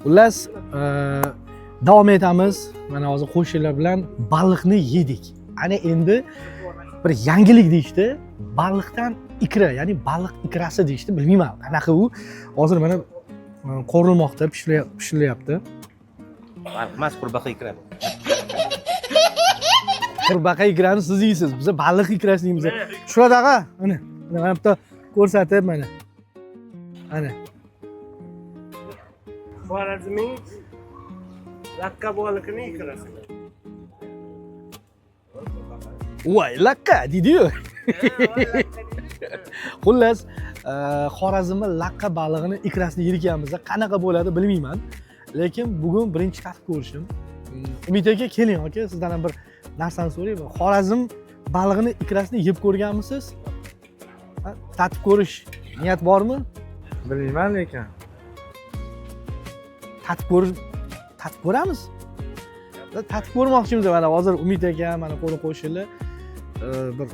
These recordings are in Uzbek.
Xullas, davom etamiz. Mana hozir qo'shnilar bilan baliqni yedik. Ana endi bir yangilik deyishdi. Baliqdan ikra, ya'ni baliq ikrasi deyishdi. Bilmayman, qanaqa u. Hozir mana qo'rilmoqda, pishirilyapti. Baliq emas, qurbaqa ikra. Qurbaqa ikrani siz yeysiz, biz baliq ikrasini yeymiz. Shulardaqa, mana bitta ko'rsatib mana. Ana. Xorazmning laqqa baliqini ikrasi. Voy, laqqa deydi-yu. Xullas, Xorazmda laqqa balig'ini ikrasini yerkanmiz. Qanaqa bo'ladi bilmayman, lekin bugun birinchi tatib ko'rishim. Umid aka, keling aka, sizdan ham bir narsani so'rayman. Xorazm balig'ini ikrasini yeb ko'rganmisiz? Tatib ko'rish niyat bormi? Bilmayman lekin. Tatib ko'ramiz. Tatib ko'rmoqchimiz mana hozir Umid aka mana qo'ni qo'shilib bir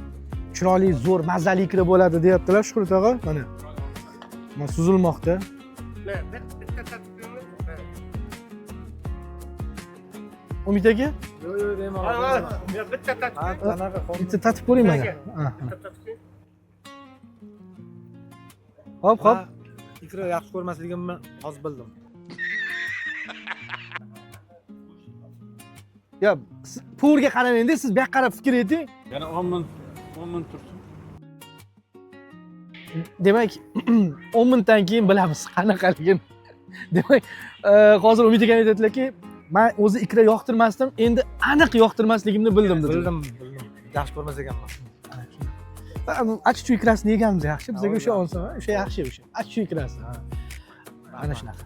chiroyli, zo'r, mazali ikra bo'ladi deyaptilar Shuhrat tog'a. Mana suzilmoqda. Bitta tatib ko'ramiz. Umid aka? Yo'q, deyman. Yo'q, bitta tatib. Bitta tatib ko'ring mana. Hop. Ikra yaxshi ko'rmasligimni hozir bildim. Ya, to'rga qaramang-da, siz bu yoqqa qarab fikr eting. Yana 10 ming tursin. Demak, 10 mingdan keyin bilamiz qanaqaligini. Demak, hozir Umid aka aytadilarki, men o'zi ikra yoqtirmasdim, endi aniq yoqtirmasligimni bildim dedi. Bildim. Yaxshi ko'rmas ekanman. Achichuv ikrasini yeganmiz yaxshi. Bizga o'sha olsa, o'sha yaxshi o'sha. Achichuv ikrasi. Ana shunaqa.